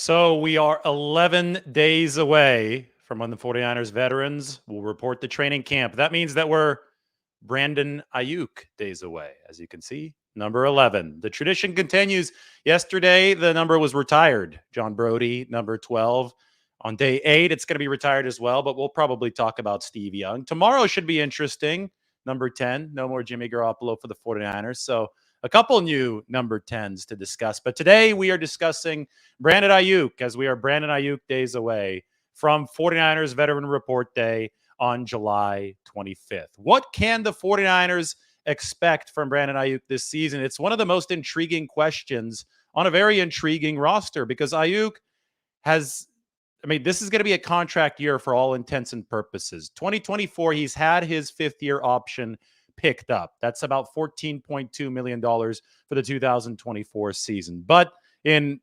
So we are 11 days away from when the 49ers veterans will report to training camp. That means that we're Brandon Aiyuk days away. As you can see, number 11. The tradition continues. Yesterday, the number was retired. John Brody, number 12. On day 8, it's going to be retired as well, but we'll probably talk about Steve Young. Tomorrow should be interesting. Number 10, no more Jimmy Garoppolo for the 49ers. So a couple new number 10s to discuss. But today we are discussing Brandon Aiyuk, as we are Brandon Aiyuk days away from 49ers Veteran Report Day on July 25th. What can the 49ers expect from Brandon Aiyuk this season? It's one of the most intriguing questions on a very intriguing roster because Aiyuk has, this is going to be a contract year for all intents and purposes. 2024, he's had his fifth-year option picked up. That's about $14.2 million for the 2024 season. But in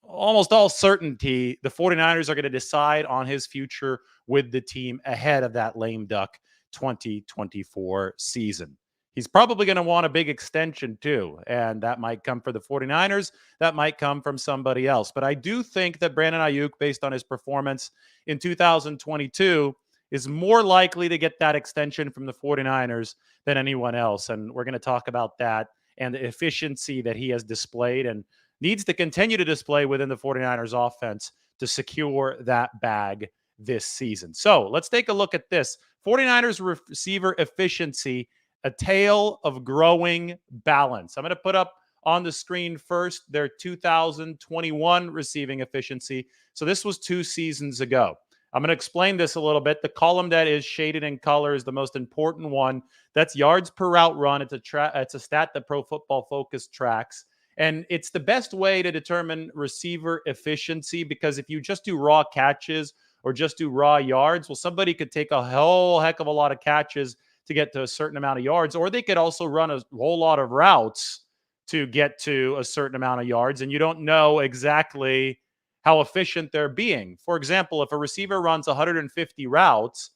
almost all certainty, the 49ers are going to decide on his future with the team ahead of that lame duck 2024 season. He's probably going to want a big extension too, and that might come for the 49ers. That might come from somebody else. But I do think that Brandon Aiyuk, based on his performance in 2022, is more likely to get that extension from the 49ers than anyone else. And we're going to talk about that and the efficiency that he has displayed and needs to continue to display within the 49ers offense to secure that bag this season. So let's take a look at this. 49ers receiver efficiency, a tale of growing balance. I'm going to put up on the screen first their 2021 receiving efficiency. So this was 2 seasons ago. I'm going to explain this a little bit. The column that is shaded in color is the most important one. That's yards per route run. It's a stat that Pro Football Focus tracks. And it's the best way to determine receiver efficiency because if you just do raw catches or just do raw yards, well, somebody could take a whole heck of a lot of catches to get to a certain amount of yards, or they could also run a whole lot of routes to get to a certain amount of yards, and you don't know exactly how efficient they're being. For example, if a receiver runs 150 routes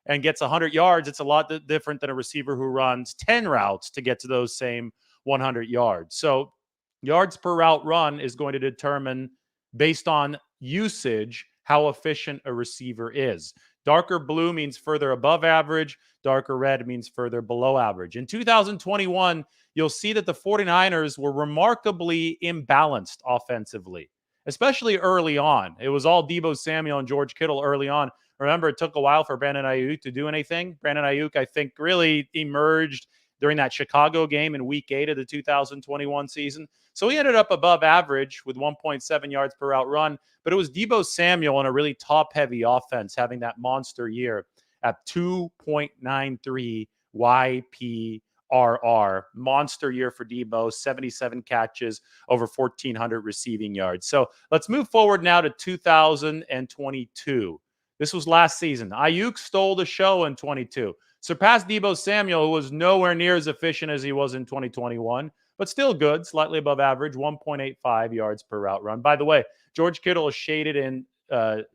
and gets 100 yards, it's a lot different than a receiver who runs 10 routes to get to those same 100 yards. So yards per route run is going to determine, based on usage, how efficient a receiver is. Darker blue means further above average. Darker red means further below average. In 2021, you'll see that the 49ers were remarkably imbalanced offensively, especially early on. It was all Deebo Samuel and George Kittle early on. Remember, it took a while for Brandon Aiyuk to do anything. Brandon Aiyuk, I think, really emerged during that Chicago game in week 8 of the 2021 season. So he ended up above average with 1.7 yards per route run, but it was Deebo Samuel in a really top-heavy offense having that monster year at 2.93 YPRR. Monster year for Deebo, 77 catches, over 1,400 receiving yards. So let's move forward now to 2022. This was last season. Aiyuk stole the show in 22. Surpassed Deebo Samuel, who was nowhere near as efficient as he was in 2021, but still good, slightly above average, 1.85 yards per route run. By the way, George Kittle is shaded in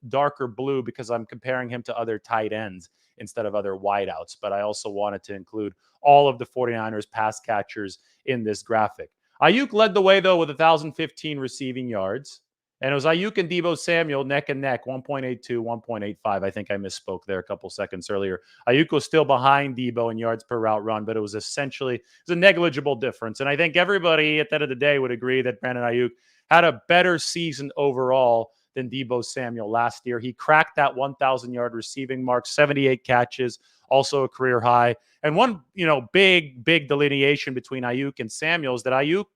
darker blue because I'm comparing him to other tight ends instead of other wideouts, but I also wanted to include all of the 49ers pass catchers in this graphic. Aiyuk led the way, though, with 1,015 receiving yards. And it was Aiyuk and Deebo Samuel neck and neck, 1.82, 1.85. I think I misspoke there a couple seconds earlier. Aiyuk was still behind Deebo in yards per route run, but it was essentially a negligible difference. And I think everybody at the end of the day would agree that Brandon Aiyuk had a better season overall than Deebo Samuel last year. He cracked that 1,000-yard receiving mark, 78 catches, also a career high. And one, big delineation between Aiyuk and Samuel is that Aiyuk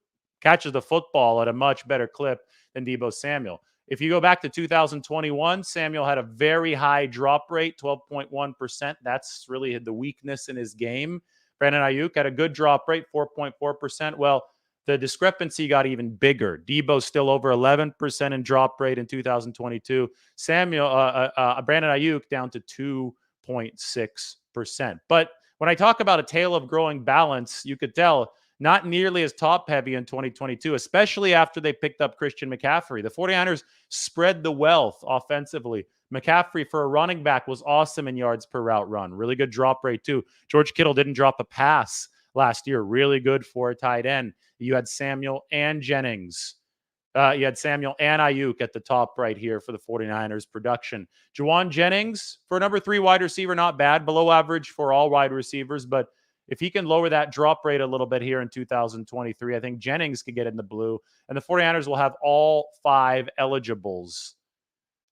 catches the football at a much better clip than Deebo Samuel. If you go back to 2021, Samuel had a very high drop rate, 12.1%. That's really the weakness in his game. Brandon Aiyuk had a good drop rate, 4.4%. Well, the discrepancy got even bigger. Deebo's still over 11% in drop rate in 2022. Brandon Aiyuk down to 2.6%. But when I talk about a tale of growing balance, you could tell not nearly as top-heavy in 2022, especially after they picked up Christian McCaffrey. The 49ers spread the wealth offensively. McCaffrey, for a running back, was awesome in yards per route run. Really good drop rate, too. George Kittle didn't drop a pass last year. Really good for a tight end. You had Samuel and Jennings You had Samuel and Ayuk at the top right here for the 49ers production. Juwan Jennings for number 3 wide receiver, not bad, below average for all wide receivers, but if he can lower that drop rate a little bit here in 2023, I think Jennings could get in the blue, and the 49ers will have all 5 eligibles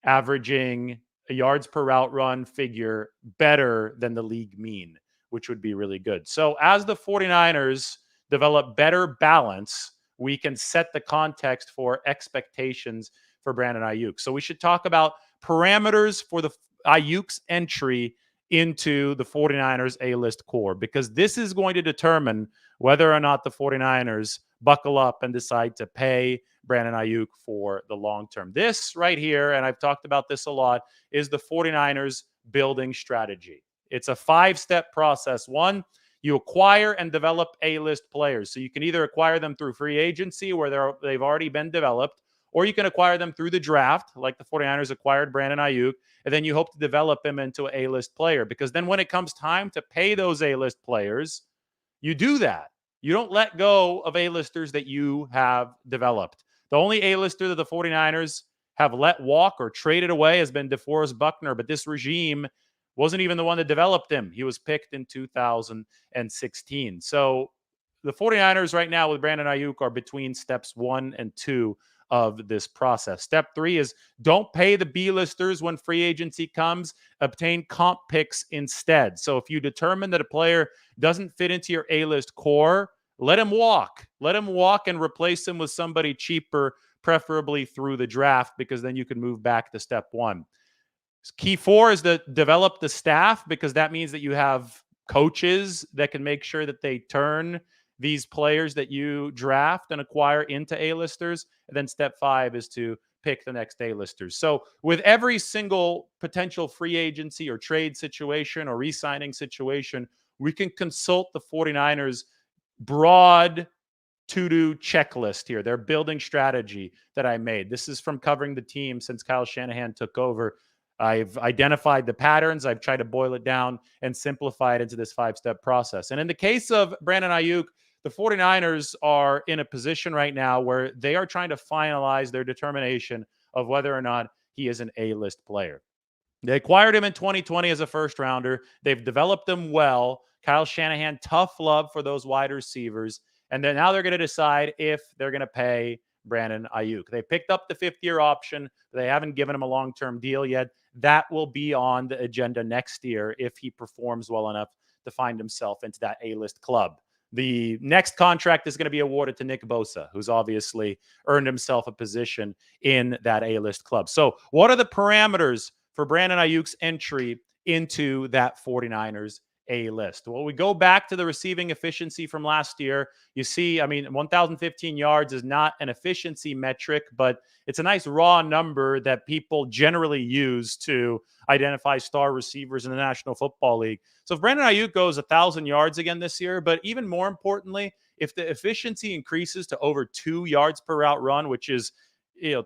averaging a yards per route run figure better than the league mean, which would be really good. So as the 49ers develop better balance, we can set the context for expectations for Brandon Aiyuk. So we should talk about parameters for the Aiyuk's entry into the 49ers A-list core, because this is going to determine whether or not the 49ers buckle up and decide to pay Brandon Aiyuk for the long term. This right here, and I've talked about this a lot, is the 49ers building strategy. It's a 5-step process. One, you acquire and develop A-list players. So you can either acquire them through free agency where they've already been developed, or you can acquire them through the draft, like the 49ers acquired Brandon Aiyuk, and then you hope to develop him into an A-list player. Because then when it comes time to pay those A-list players, you do that. You don't let go of A-listers that you have developed. The only A-lister that the 49ers have let walk or traded away has been DeForest Buckner, but this regime wasn't even the one that developed him. He was picked in 2016. So the 49ers right now with Brandon Aiyuk are between steps 1 and 2 of this process. Step 3 is don't pay the B-listers when free agency comes. Obtain comp picks instead. So if you determine that a player doesn't fit into your A-list core, let him walk. Let him walk and replace him with somebody cheaper, preferably through the draft, because then you can move back to step 1. Key 4 is to develop the staff, because that means that you have coaches that can make sure that they turn these players that you draft and acquire into A-listers. And then step 5 is to pick the next A-listers. So with every single potential free agency or trade situation or re-signing situation, we can consult the 49ers broad to-do checklist here, their building strategy that I made. This is from covering the team since Kyle Shanahan took over. I've identified the patterns. I've tried to boil it down and simplify it into this 5-step process. And in the case of Brandon Aiyuk, the 49ers are in a position right now where they are trying to finalize their determination of whether or not he is an A-list player. They acquired him in 2020 as a first rounder. They've developed him well. Kyle Shanahan, tough love for those wide receivers. And then now they're going to decide if they're going to pay Brandon Aiyuk. They picked up the 5th-year option. They haven't given him a long-term deal yet. That will be on the agenda next year if he performs well enough to find himself into that A-list club. The next contract is going to be awarded to Nick Bosa, who's obviously earned himself a position in that A-list club. So what are the parameters for Brandon Aiyuk's entry into that 49ers A-list? Well, we go back to the receiving efficiency from last year. You see, 1,015 yards is not an efficiency metric, but it's a nice raw number that people generally use to identify star receivers in the National Football League. So if Brandon Aiyuk goes 1,000 yards again this year, but even more importantly, if the efficiency increases to over 2 yards per route run, which is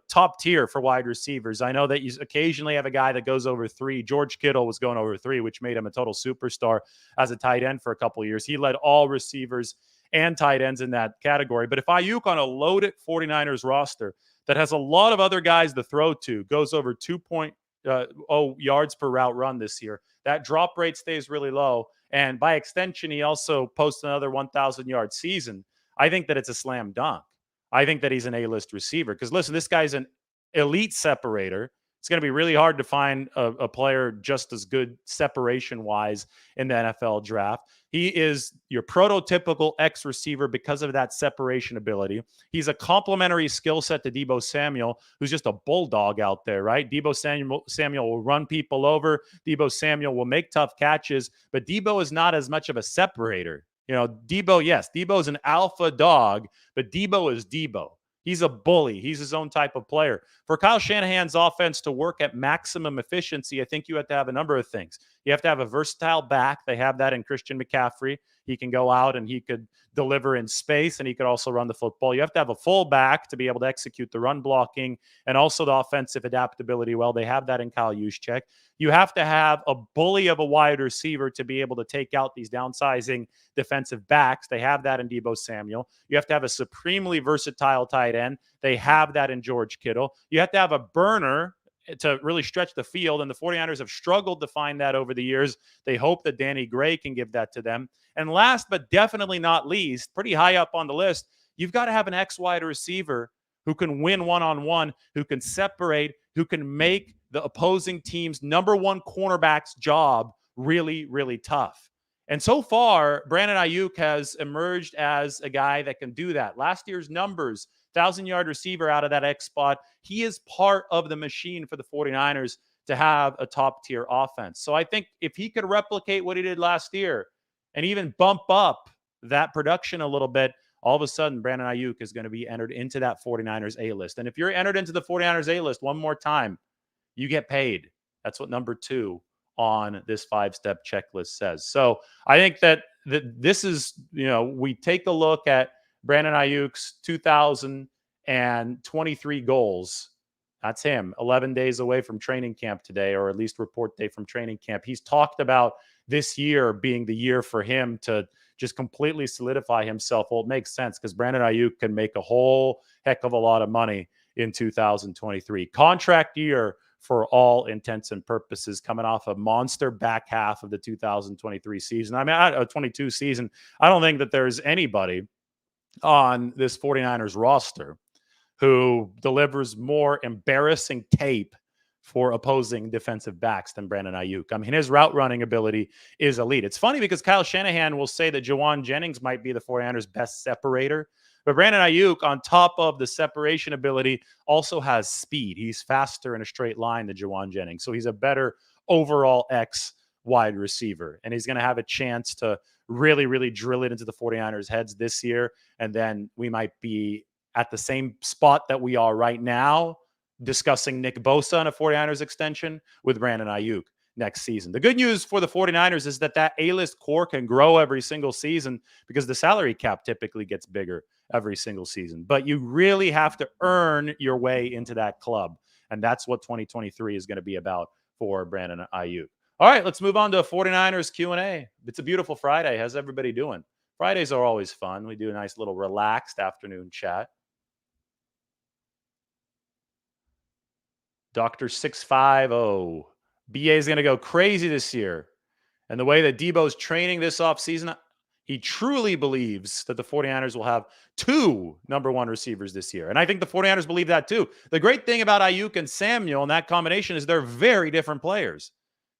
top tier for wide receivers. I know that you occasionally have a guy that goes over 3. George Kittle was going over 3, which made him a total superstar as a tight end for a couple of years. He led all receivers and tight ends in that category. But if Aiyuk on a loaded 49ers roster that has a lot of other guys to throw to goes over 2.0 yards per route run this year, that drop rate stays really low. And by extension, he also posts another 1,000-yard season. I think that it's a slam dunk. I think that he's an A-list receiver. Because listen, this guy's an elite separator. It's going to be really hard to find a player just as good separation-wise in the NFL draft. He is your prototypical X receiver because of that separation ability. He's a complementary skill set to Deebo Samuel, who's just a bulldog out there, right? Deebo Samuel will run people over. Deebo Samuel will make tough catches, but Deebo is not as much of a separator. Deebo, yes, Deebo is an alpha dog, but Deebo is Deebo. He's a bully. He's his own type of player. For Kyle Shanahan's offense to work at maximum efficiency, I think you have to have a number of things. You have to have a versatile back. They have that in Christian McCaffrey. He can go out and he could deliver in space, and he could also run the football. You have to have a full back to be able to execute the run blocking and also the offensive adaptability. Well, they have that in Kyle Juszczyk. You have to have a bully of a wide receiver to be able to take out these downsizing defensive backs. They have that in Deebo Samuel. You have to have a supremely versatile tight end. They have that in George Kittle. You have to have a burner to really stretch the field, and the 49ers have struggled to find that over the years. They hope that Danny Gray can give that to them. And last but definitely not least, pretty high up on the list, you've got to have an X wide receiver who can win one-on-one, who can separate, who can make the opposing team's number one cornerback's job really, really tough. And so far, Brandon Aiyuk has emerged as a guy that can do that. Last year's numbers, 1,000-yard receiver out of that X spot. He is part of the machine for the 49ers to have a top-tier offense. So I think if he could replicate what he did last year and even bump up that production a little bit, all of a sudden, Brandon Aiyuk is going to be entered into that 49ers A-list. And if you're entered into the 49ers A-list one more time, you get paid. That's what number 2 on this 5-step checklist says. So I think that this is, we take a look at Brandon Aiyuk's 2023 goals. That's him, 11 days away from training camp today, or at least report day from training camp. He's talked about this year being the year for him to just completely solidify himself. Well, it makes sense because Brandon Aiyuk can make a whole heck of a lot of money in 2023. Contract year for all intents and purposes, coming off a monster back half of the 2023 season. I mean, 22 season. I don't think that there's anybody on this 49ers roster who delivers more embarrassing tape for opposing defensive backs than Brandon Aiyuk. I mean, his route running ability is elite. It's funny because Kyle Shanahan will say that Jawan Jennings might be the 49ers' best separator. But Brandon Aiyuk, on top of the separation ability, also has speed. He's faster in a straight line than Jawan Jennings. So he's a better overall X wide receiver. And he's going to have a chance to really, really drill it into the 49ers' heads this year. And then we might be at the same spot that we are right now, discussing Nick Bosa on a 49ers extension with Brandon Aiyuk next season. The good news for the 49ers is that A-list core can grow every single season because the salary cap typically gets bigger every single season. But you really have to earn your way into that club. And that's what 2023 is going to be about for Brandon Aiyuk. All right, let's move on to a 49ers Q&A. It's a beautiful Friday. How's everybody doing? Fridays are always fun. We do a nice little relaxed afternoon chat. Dr. 650. BA is going to go crazy this year. And the way that Deebo's training this offseason, he truly believes that the 49ers will have 2 number 1 receivers this year. And I think the 49ers believe that too. The great thing about Aiyuk and Samuel and that combination is they're very different players.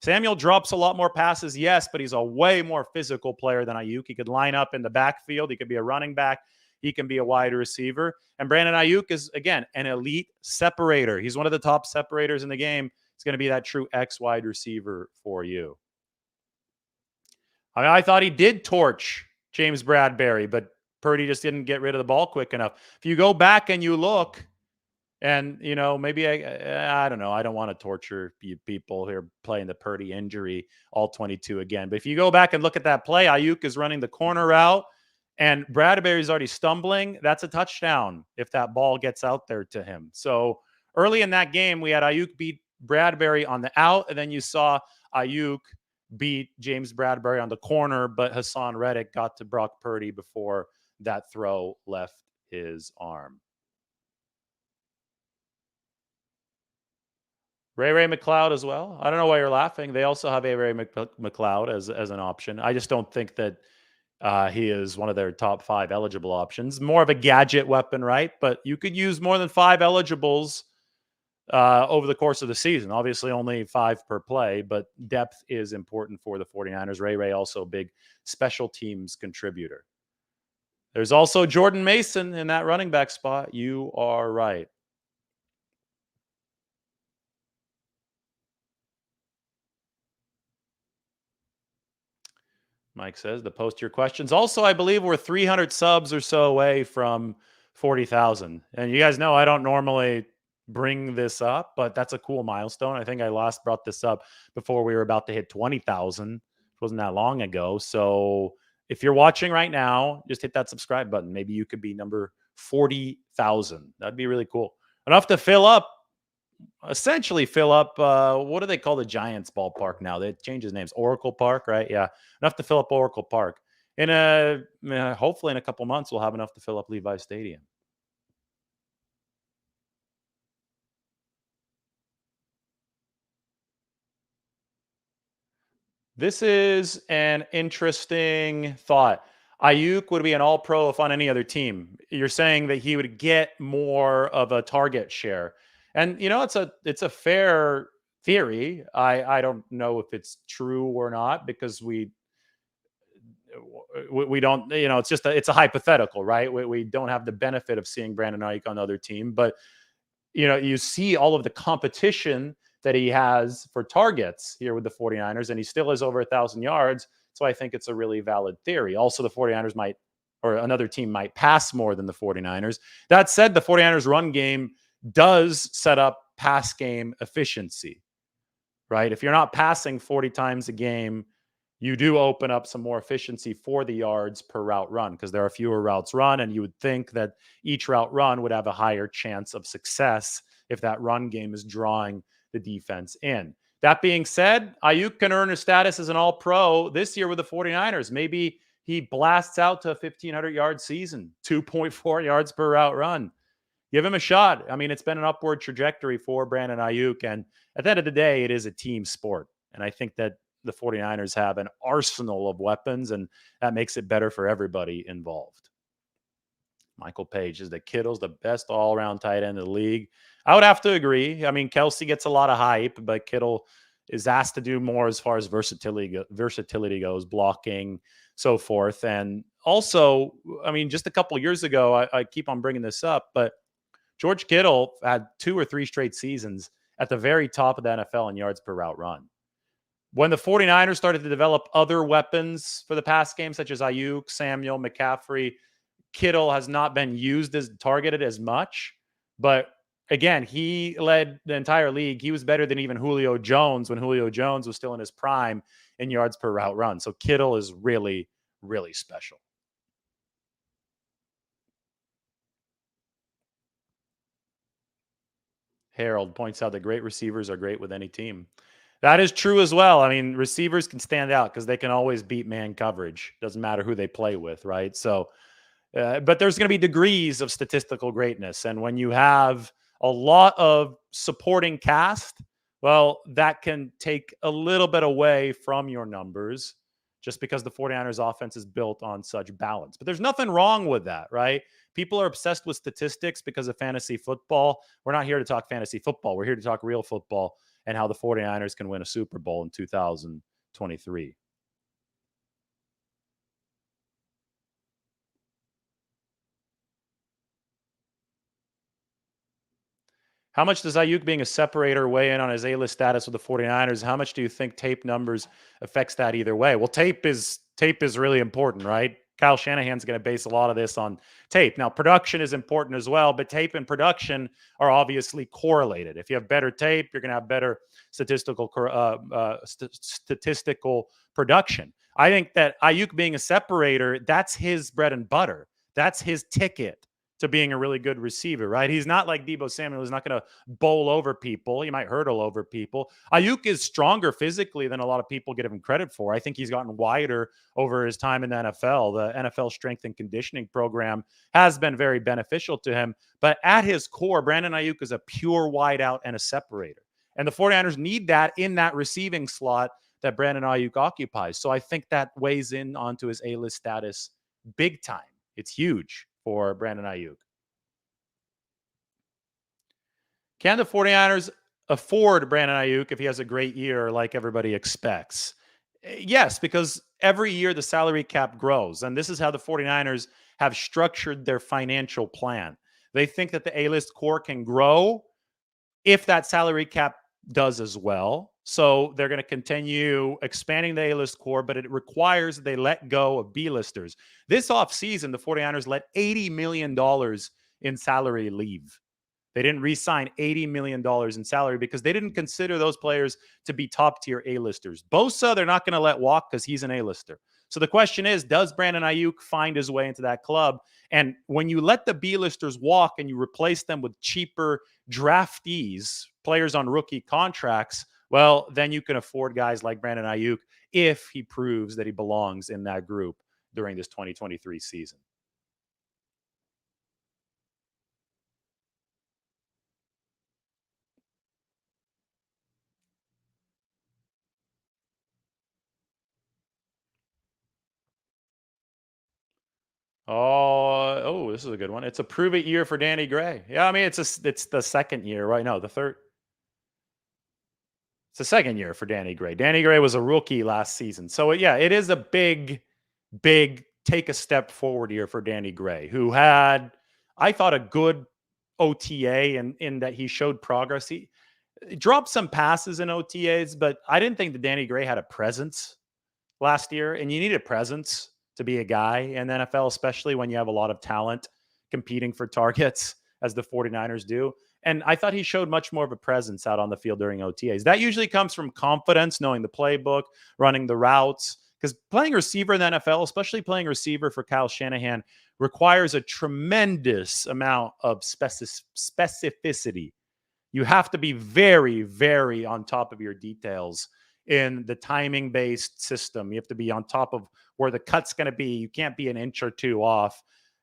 Samuel drops a lot more passes, yes, but he's a way more physical player than Aiyuk. He could line up in the backfield. He could be a running back. He can be a wide receiver. And Brandon Aiyuk is, again, an elite separator. He's one of the top separators in the game. It's going to be that true X wide receiver for you. I thought he did torch James Bradbury, but Purdy just didn't get rid of the ball quick enough. If you go back and you look, and, maybe I don't know. I don't want to torture people here playing the Purdy injury, all 22 again. But if you go back and look at that play, Aiyuk is running the corner route, and Bradbury's already stumbling. That's a touchdown if that ball gets out there to him. So early in that game, we had Aiyuk beat Bradbury on the out, and then you saw Aiyuk beat James Bradbury on the corner, but Hassan Reddick got to Brock Purdy before that throw left his arm. Ray McLeod as well. I don't know why you're laughing. They also have Ray McLeod as an option. I just don't think that he is one of their top 5 eligible options. More of a gadget weapon, right? But you could use more than 5 eligibles over the course of the season. Obviously, only 5 per play, but depth is important for the 49ers. Ray also a big special teams contributor. There's also Jordan Mason in that running back spot. You are right. Mike says to post your questions. Also, I believe we're 300 subs or so away from 40,000. And you guys know I don't normally bring this up, but that's a cool milestone. I think I last brought this up before we were about to hit 20,000. It wasn't that long ago. So if you're watching right now, just hit that subscribe button. Maybe you could be number 40,000. That'd be really cool. Enough to fill up, essentially fill up, what do they call the Giants ballpark now? They changed his names. Oracle Park, right? Yeah. Enough to fill up Oracle Park. Hopefully in a couple months, we'll have enough to fill up Levi Stadium. This is an interesting thought. Ayuk would be an all-pro if on any other team. You're saying that he would get more of a target share. And it's a fair theory. I don't know if it's true or not because we don't, it's a hypothetical, right? We don't have the benefit of seeing Brandon Aiyuk on the other team, but you see all of the competition that he has for targets here with the 49ers, and he still has over 1,000 yards. So I think it's a really valid theory. Also, the 49ers might, or another team might pass more than the 49ers. That said, the 49ers run game does set up pass game efficiency, right? If you're not passing 40 times a game, you do open up some more efficiency for the yards per route run because there are fewer routes run. And you would think that each route run would have a higher chance of success if that run game is drawing the defense in. That being said, Ayuk can earn his status as an all pro this year with the 49ers. Maybe he blasts out to a 1,500-yard season, 2.4 yards per route run. Give him a shot. I mean, it's been an upward trajectory for Brandon Aiyuk. And at the end of the day, it is a team sport. And I think that the 49ers have an arsenal of weapons, and that makes it better for everybody involved. Michael Page is the Kittle's the best all-around tight end in the league. I would have to agree. I mean, Kelsey gets a lot of hype, but Kittle is asked to do more as far as versatility goes, blocking, so forth. And also, I mean, just a couple years ago, I keep on bringing this up, but George Kittle had 2 or 3 straight seasons at the very top of the NFL in yards per route run. When the 49ers started to develop other weapons for the pass game, such as Ayuk, Samuel, McCaffrey, Kittle has not been used as targeted as much. But again, he led the entire league. He was better than even Julio Jones when Julio Jones was still in his prime in yards per route run. So Kittle is really, really special. Harold points out that great receivers are great with any team. That is true as well. I mean, receivers can stand out because they can always beat man coverage. Doesn't matter who they play with, right? So, but there's going to be degrees of statistical greatness. And when you have a lot of supporting cast, well, that can take a little bit away from your numbers just because the 49ers offense is built on such balance. But there's nothing wrong with that, right? People are obsessed with statistics because of fantasy football. We're not here to talk fantasy football. We're here to talk real football and how the 49ers can win a Super Bowl in 2023. How much does Ayuk being a separator weigh in on his A-list status with the 49ers? How much do you think tape numbers affects that either way? Well, tape is really important, right? Kyle Shanahan's going to base a lot of this on tape. Now, production is important as well, but tape and production are obviously correlated. If you have better tape, you're going to have better statistical production. I think that Ayuk being a separator, that's his bread and butter. That's his ticket to being a really good receiver, right? He's not like Deebo Samuel. He's not going to bowl over people. He might hurdle over people. Ayuk is stronger physically than a lot of people give him credit for. I think he's gotten wider over his time in the NFL. The NFL strength and conditioning program has been very beneficial to him. But at his core, Brandon Aiyuk is a pure wideout and a separator. And the 49ers need that in that receiving slot that Brandon Aiyuk occupies. So I think that weighs in onto his A-list status big time. It's huge for Brandon Aiyuk. Can the 49ers afford Brandon Aiyuk if he has a great year like everybody expects? Yes, because every year the salary cap grows. And this is how the 49ers have structured their financial plan. They think that the A-list core can grow if that salary cap does as well. So they're going to continue expanding the A-list core, but it requires they let go of B-listers. This offseason, the 49ers let $80 million in salary leave. They didn't re-sign $80 million in salary because they didn't consider those players to be top tier A-listers. Bosa, they're not going to let walk because he's an A-lister. So the question is, does Brandon Aiyuk find his way into that club? And when you let the B-listers walk and you replace them with cheaper draftees, players on rookie contracts, well, then you can afford guys like Brandon Aiyuk if he proves that he belongs in that group during this 2023 season. This is a good one. It's a prove it year for Danny Gray. Yeah, I mean it's the second year, right? No, the third. It's the second year for Danny Gray. Danny Gray was a rookie last season, so yeah, it is a big take a step forward here for Danny Gray, who had, I thought, a good OTA in that he showed progress. He dropped some passes in OTAs, but I didn't think that Danny Gray had a presence last year, and you need a presence to be a guy in the NFL, especially when you have a lot of talent competing for targets, as the 49ers do. And I thought he showed much more of a presence out on the field during OTAs. That usually comes from confidence, knowing the playbook, running the routes. Because playing receiver in the NFL, especially playing receiver for Kyle Shanahan, requires a tremendous amount of specificity. You have to be very, very on top of your details in the timing based system. You have to be on top of where the cut's going to be. You can't be an inch or two off.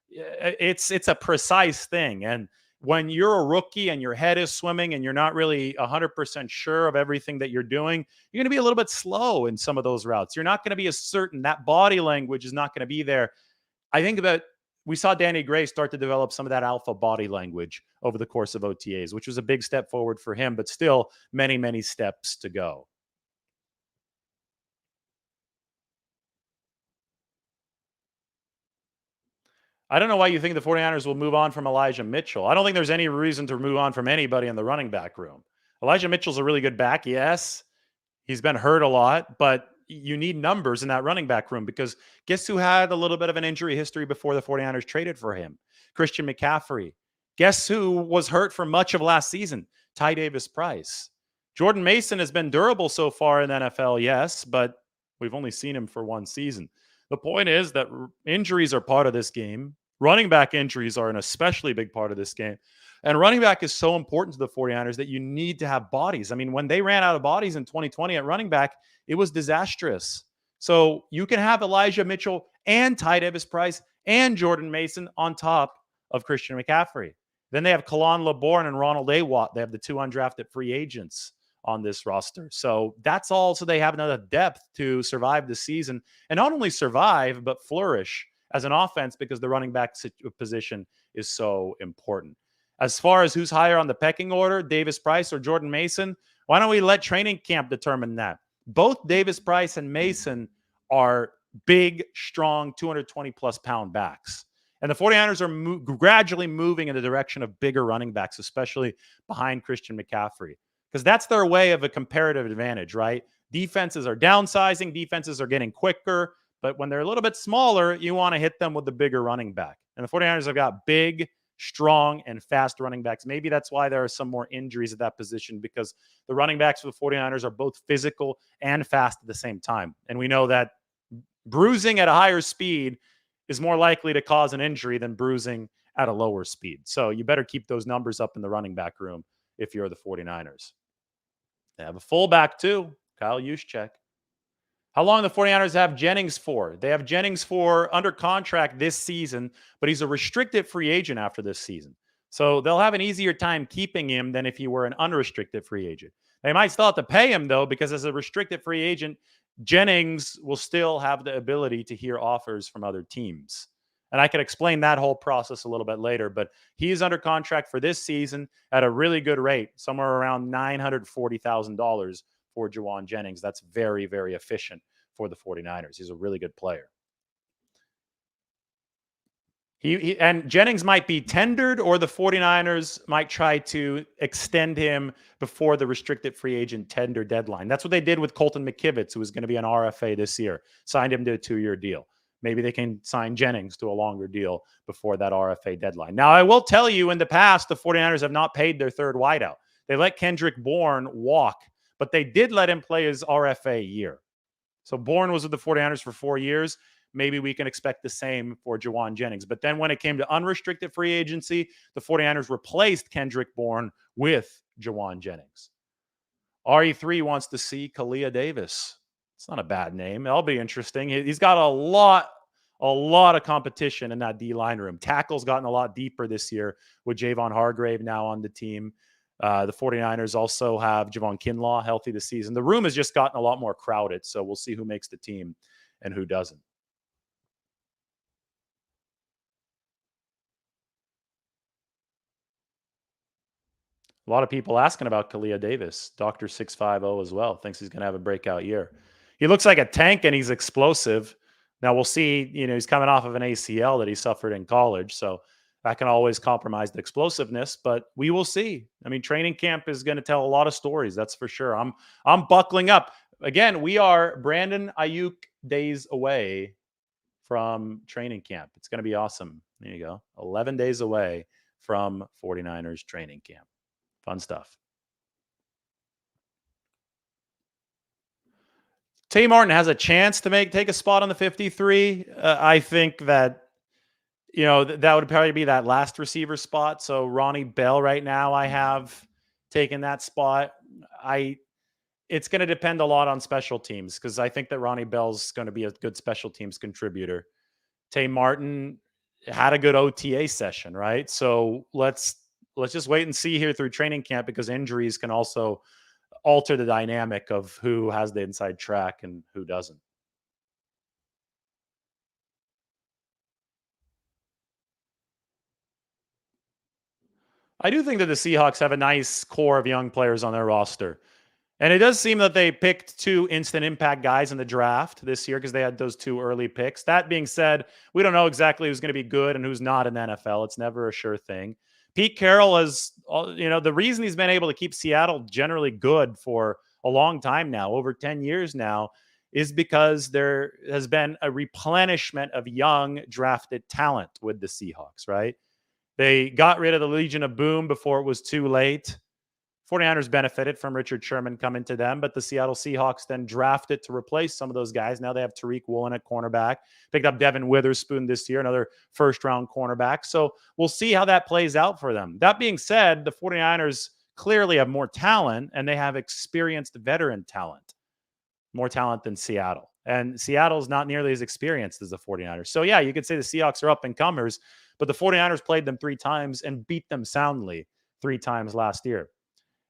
It's a precise thing. And when you're a rookie and your head is swimming and you're not really 100% sure of everything that you're doing, you're going to be a little bit slow in some of those routes. You're not going to be as certain. That body language is not going to be there. I think that we saw Danny Gray start to develop some of that alpha body language over the course of OTAs, which was a big step forward for him, but still many, many steps to go. I don't know why you think the 49ers will move on from Elijah Mitchell. I don't think there's any reason to move on from anybody in the running back room. Elijah Mitchell's a really good back, yes. He's been hurt a lot, but you need numbers in that running back room because guess who had a little bit of an injury history before the 49ers traded for him? Christian McCaffrey. Guess who was hurt for much of last season? Ty Davis Price. Jordan Mason has been durable so far in the NFL, yes, but we've only seen him for one season. The point is that injuries are part of this game. Running back injuries are an especially big part of this game. And running back is so important to the 49ers that you need to have bodies. I mean, when they ran out of bodies in 2020 at running back, it was disastrous. So you can have Elijah Mitchell and Ty Davis Price and Jordan Mason on top of Christian McCaffrey. Then they have Kalon LeBourne and Ronald Awatt. They have the two undrafted free agents on this roster. So that's all. So they have another depth to survive the season and not only survive, but flourish as an offense because the running back position is so important. As far as who's higher on the pecking order, Davis Price or Jordan Mason, why don't we let training camp determine that? Both Davis Price and Mason are big, strong, 220 plus pound backs. And the 49ers are gradually moving in the direction of bigger running backs, especially behind Christian McCaffrey, because that's their way of a comparative advantage, right? Defenses are downsizing, defenses are getting quicker, but when they're a little bit smaller, you want to hit them with the bigger running back. And the 49ers have got big, strong, and fast running backs. Maybe that's why there are some more injuries at that position because the running backs for the 49ers are both physical and fast at the same time. And we know that bruising at a higher speed is more likely to cause an injury than bruising at a lower speed. So you better keep those numbers up in the running back room if you're the 49ers. They have a fullback too, Kyle Juszczyk. How long the 49ers have Jennings for? They have Jennings for under contract this season, but he's a restricted free agent after this season. So they'll have an easier time keeping him than if he were an unrestricted free agent. They might still have to pay him, though, because as a restricted free agent, Jennings will still have the ability to hear offers from other teams. And I could explain that whole process a little bit later, but he is under contract for this season at a really good rate, somewhere around $940,000 for Juwan Jennings. That's very, very efficient for the 49ers. He's a really good player. And Jennings might be tendered, or the 49ers might try to extend him before the restricted free agent tender deadline. That's what they did with Colton McKivitz, who was going to be an RFA this year, signed him to a 2-year deal. maybe they can sign Jennings to a longer deal before that RFA deadline. Now, I will tell you, in the past, the 49ers have not paid their third wideout. They let Kendrick Bourne walk, but they did let him play his RFA year. So Bourne was with the 49ers for 4 years. Maybe we can expect the same for Jawan Jennings. But then when it came to unrestricted free agency, the 49ers replaced Kendrick Bourne with Jawan Jennings. RE3 wants to see Kalia Davis. It's not a bad name. That'll be interesting. He's got a lot of competition in that D-line room. Tackle's gotten a lot deeper this year with Javon Hargrave now on the team. The 49ers also have Javon Kinlaw healthy this season. The room has just gotten a lot more crowded, so we'll see who makes the team and who doesn't. A lot of people asking about Kalia Davis. Dr. 650 as well thinks he's going to have a breakout year. He looks like a tank and he's explosive. Now we'll see, he's coming off of an ACL that he suffered in college, so that can always compromise the explosiveness, but we will see. I mean, training camp is going to tell a lot of stories, that's for sure. I'm buckling up. Again, we are Brandon Aiyuk days away from training camp. It's going to be awesome. There you go. 11 days away from 49ers training camp. Fun stuff. Tay Martin has a chance to take a spot on the 53. I think that, that would probably be that last receiver spot. So Ronnie Bell right now I have taken that spot. It's going to depend a lot on special teams because I think that Ronnie Bell's going to be a good special teams contributor. Tay Martin had a good OTA session, right? So let's just wait and see here through training camp because injuries can also alter the dynamic of who has the inside track and who doesn't. I do think that the Seahawks have a nice core of young players on their roster. And it does seem that they picked 2 instant impact guys in the draft this year because they had those 2 early picks. That being said, we don't know exactly who's going to be good and who's not in the NFL. It's never a sure thing. Pete Carroll is, the reason he's been able to keep Seattle generally good for a long time now, over 10 years now, is because there has been a replenishment of young drafted talent with the Seahawks, right? They got rid of the Legion of Boom before it was too late. 49ers benefited from Richard Sherman coming to them, but the Seattle Seahawks then drafted to replace some of those guys. Now they have Tariq Woolen at cornerback. Picked up Devin Witherspoon this year, another first-round cornerback. So we'll see how that plays out for them. That being said, the 49ers clearly have more talent, and they have experienced veteran talent. More talent than Seattle. And Seattle's not nearly as experienced as the 49ers. So, yeah, you could say the Seahawks are up-and-comers, but the 49ers played them 3 times and beat them soundly 3 times last year.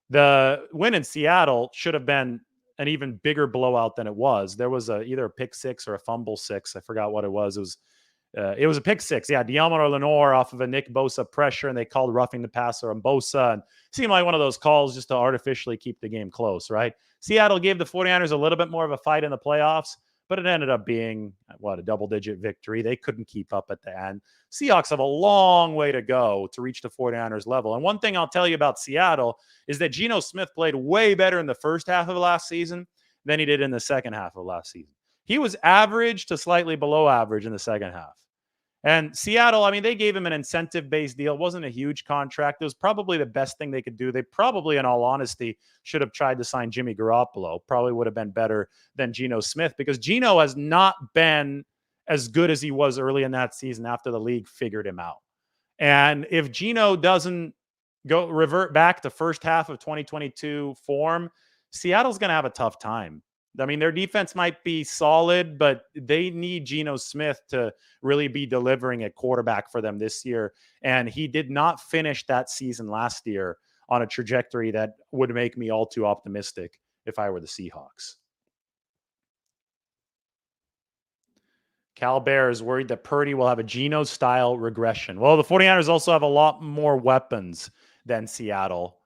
The win in Seattle should have been an even bigger blowout than it was. There was either a pick 6 or a fumble 6. I forgot what it was. It was a pick 6. Yeah, Deommodore Lenoir off of a Nick Bosa pressure, and they called roughing the passer on Bosa. And it seemed like one of those calls just to artificially keep the game close, right? Seattle gave the 49ers a little bit more of a fight in the playoffs, but it ended up being, a double-digit victory. They couldn't keep up at the end. Seahawks have a long way to go to reach the 49ers level. And one thing I'll tell you about Seattle is that Geno Smith played way better in the first half of last season than he did in the second half of last season. He was average to slightly below average in the second half. And Seattle, they gave him an incentive-based deal. It wasn't a huge contract. It was probably the best thing they could do. They probably, in all honesty, should have tried to sign Jimmy Garoppolo. Probably would have been better than Geno Smith because Geno has not been as good as he was early in that season after the league figured him out. And if Geno doesn't revert back to first half of 2022 form, Seattle's going to have a tough time. Their defense might be solid, but they need Geno Smith to really be delivering at quarterback for them this year. And he did not finish that season last year on a trajectory that would make me all too optimistic if I were the Seahawks. Cal Bear is worried that Purdy will have a Geno-style regression. Well, the 49ers also have a lot more weapons than Seattle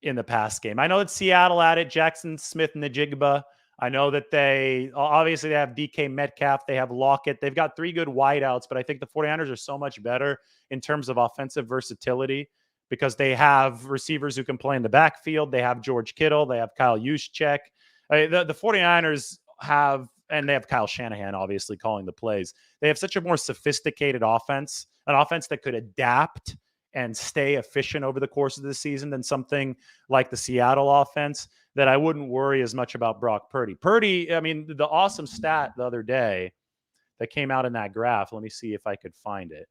in the pass game. I know that Seattle added Jackson Smith-Njigba. I know that they have DK Metcalf. They have Lockett. They've got 3 good wideouts, but I think the 49ers are so much better in terms of offensive versatility because they have receivers who can play in the backfield. They have George Kittle. They have Kyle Juszczyk. The 49ers have and they have Kyle Shanahan obviously calling the plays. They have such a more sophisticated offense, an offense that could adapt and stay efficient over the course of the season than something like the Seattle offense, that I wouldn't worry as much about Brock Purdy. Purdy, I mean, the awesome stat the other day that came out in that graph, let me see if I could find it,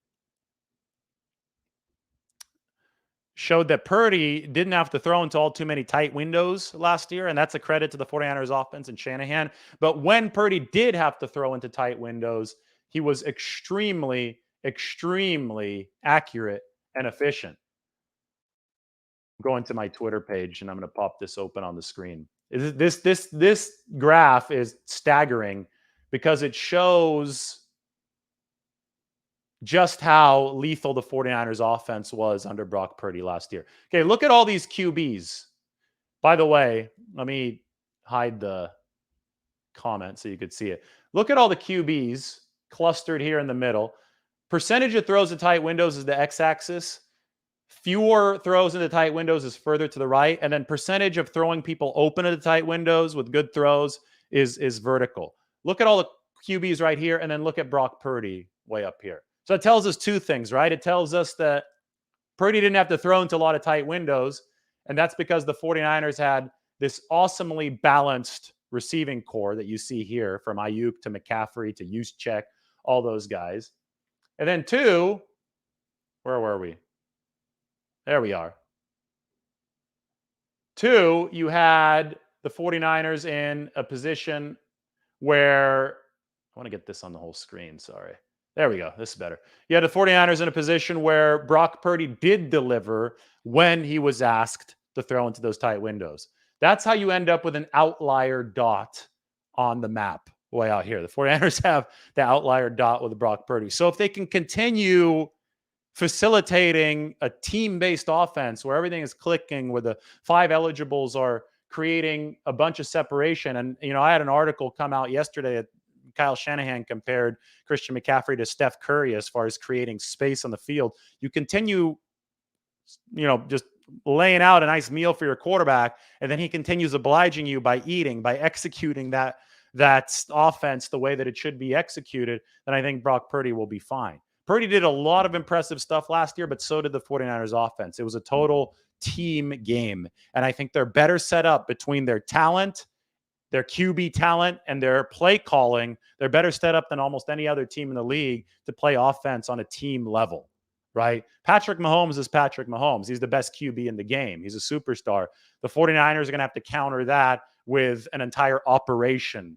showed that Purdy didn't have to throw into all too many tight windows last year, and that's a credit to the 49ers offense and Shanahan. But when Purdy did have to throw into tight windows, he was extremely, extremely accurate and efficient. I'm going to my Twitter page, and I'm going to pop this open on the screen. This graph is staggering because it shows just how lethal the 49ers offense was under Brock Purdy last year. Okay, look at all these QBs. By the way, let me hide the comment so you could see it. Look at all the QBs clustered here in the middle. Percentage of throws to tight windows is the x-axis. Fewer throws into tight windows is further to the right. And then percentage of throwing people open to the tight windows with good throws is vertical. Look at all the QBs right here, and then look at Brock Purdy way up here. So it tells us two things, right? It tells us that Purdy didn't have to throw into a lot of tight windows, and that's because the 49ers had this awesomely balanced receiving core that you see here, from Aiyuk to McCaffrey to Juszczyk, all those guys. And then two, where were we? There we are. Two, you had the 49ers in a position where, I want to get this on the whole screen, sorry. There we go. This is better. You had the 49ers in a position where Brock Purdy did deliver when he was asked to throw into those tight windows. That's how you end up with an outlier dot on the map way out here. The 49ers have the outlier dot with Brock Purdy. So if they can continue facilitating a team-based offense where everything is clicking, where the five eligibles are creating a bunch of separation. And, you know, I had an article come out yesterday that Kyle Shanahan compared Christian McCaffrey to Steph Curry as far as creating space on the field. You continue, you know, just laying out a nice meal for your quarterback, and then he continues obliging you by eating, by executing that offense the way that it should be executed, then I think Brock Purdy will be fine. Purdy did a lot of impressive stuff last year, but so did the 49ers offense. It was a total team game. And I think they're better set up between their talent, their QB talent, and their play calling. They're better set up than almost any other team in the league to play offense on a team level, right? Patrick Mahomes is Patrick Mahomes. He's the best QB in the game. He's a superstar. The 49ers are going to have to counter that with an entire operation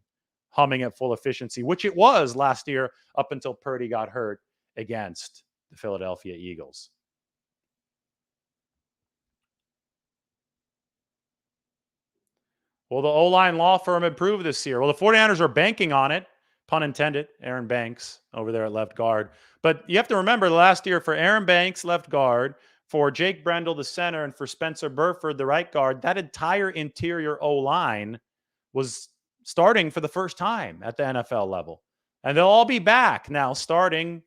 humming at full efficiency, which it was last year up until Purdy got hurt against the Philadelphia Eagles. Will the O-line law firm improve this year? Well, the 49ers are banking on it, pun intended, Aaron Banks over there at left guard. But you have to remember last year for Aaron Banks, left guard, for Jake Brendel, the center, and for Spencer Burford, the right guard, that entire interior O-line was starting for the first time at the NFL level. And they'll all be back now starting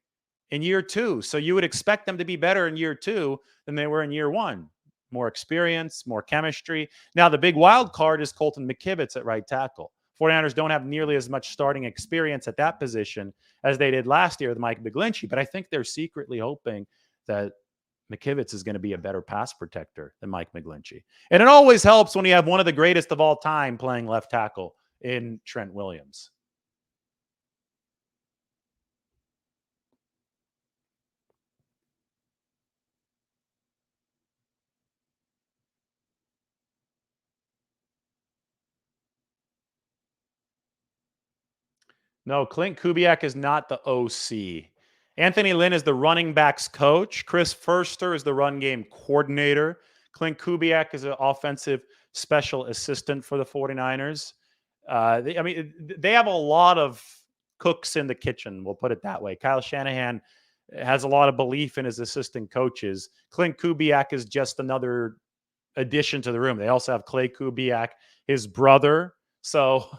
in year two. So you would expect them to be better in year two than they were in year one. More experience, more chemistry. Now, the big wild card is Colton McKivitz at right tackle. 49ers don't have nearly as much starting experience at that position as they did last year with Mike McGlinchey, but I think they're secretly hoping that McKivitz is going to be a better pass protector than Mike McGlinchey. And it always helps when you have one of the greatest of all time playing left tackle in Trent Williams. No, Clint Kubiak is not the OC. Anthony Lynn is the running backs coach. Chris Furster is the run game coordinator. Clint Kubiak is an offensive special assistant for the 49ers. They have a lot of cooks in the kitchen, we'll put it that way. Kyle Shanahan has a lot of belief in his assistant coaches. Clint Kubiak is just another addition to the room. They also have Clay Kubiak, his brother. So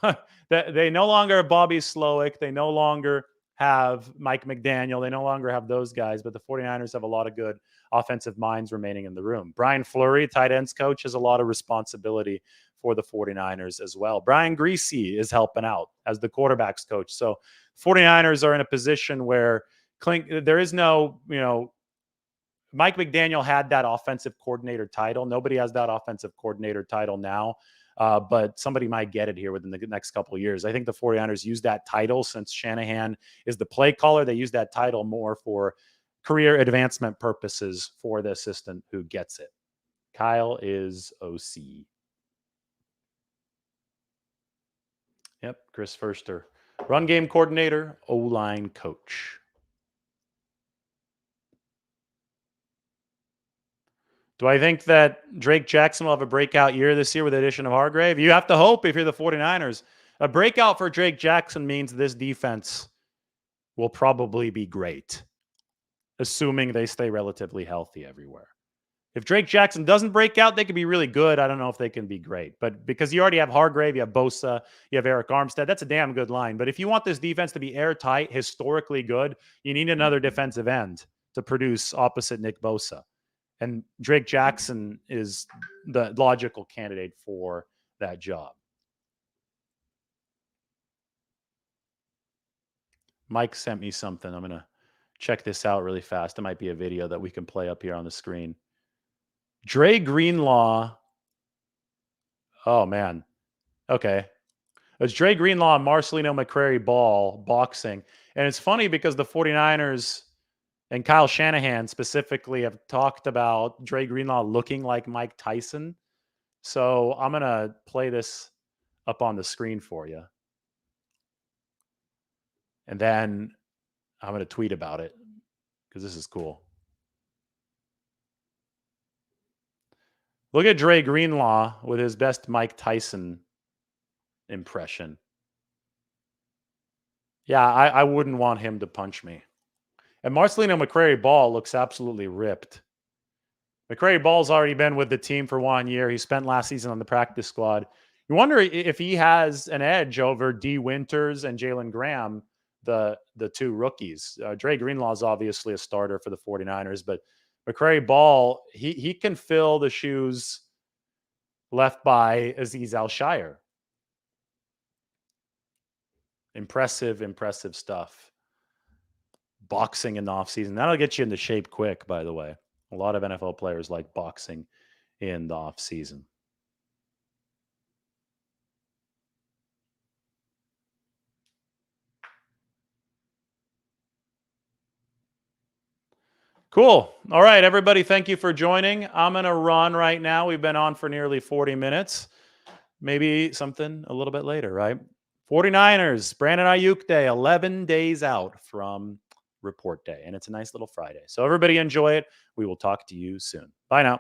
they no longer have Bobby Slowick. They no longer have Mike McDaniel. They no longer have those guys, but the 49ers have a lot of good offensive minds remaining in the room. Brian Fleury, tight ends coach, has a lot of responsibility for the 49ers as well. Brian Greasy is helping out as the quarterbacks coach. So 49ers are in a position where there is no, Mike McDaniel had that offensive coordinator title. Nobody has that offensive coordinator title now. But somebody might get it here within the next couple of years. I think the 49ers use that title since Shanahan is the play caller. They use that title more for career advancement purposes for the assistant who gets it. Kyle is OC. Yep, Chris Furster. Run game coordinator, O-line coach. Do I think that Drake Jackson will have a breakout year this year with the addition of Hargrave? You have to hope if you're the 49ers. A breakout for Drake Jackson means this defense will probably be great, assuming they stay relatively healthy everywhere. If Drake Jackson doesn't break out, they could be really good. I don't know if they can be great. But because you already have Hargrave, you have Bosa, you have Eric Armstead, that's a damn good line. But if you want this defense to be airtight, historically good, you need another defensive end to produce opposite Nick Bosa. And Drake Jackson is the logical candidate for that job. Mike sent me something. I'm going to check this out really fast. It might be a video that we can play up here on the screen. Dre Greenlaw. Oh, man. Okay. It's Dre Greenlaw and Marcelino McCrary Ball boxing. And it's funny because the 49ers and Kyle Shanahan specifically have talked about Dre Greenlaw looking like Mike Tyson. So I'm going to play this up on the screen for you. And then I'm going to tweet about it because this is cool. Look at Dre Greenlaw with his best Mike Tyson impression. Yeah, I wouldn't want him to punch me. And Marcelino McCrary Ball looks absolutely ripped. McCrary Ball's already been with the team for 1 year. He spent last season on the practice squad. You wonder if he has an edge over D. Winters and Jalen Graham, the two rookies. Dre Greenlaw is obviously a starter for the 49ers, but McCrary Ball, he can fill the shoes left by Azeez Al-Shire. Impressive stuff. Boxing in the offseason. That'll get you into shape quick, by the way. A lot of NFL players like boxing in the offseason. Cool. All right, everybody, thank you for joining. I'm going to run right now. We've been on for nearly 40 minutes. Maybe something a little bit later, right? 49ers, Brandon Aiyuk Day, 11 days out from report day. And it's a nice little Friday. So everybody enjoy it. We will talk to you soon. Bye now.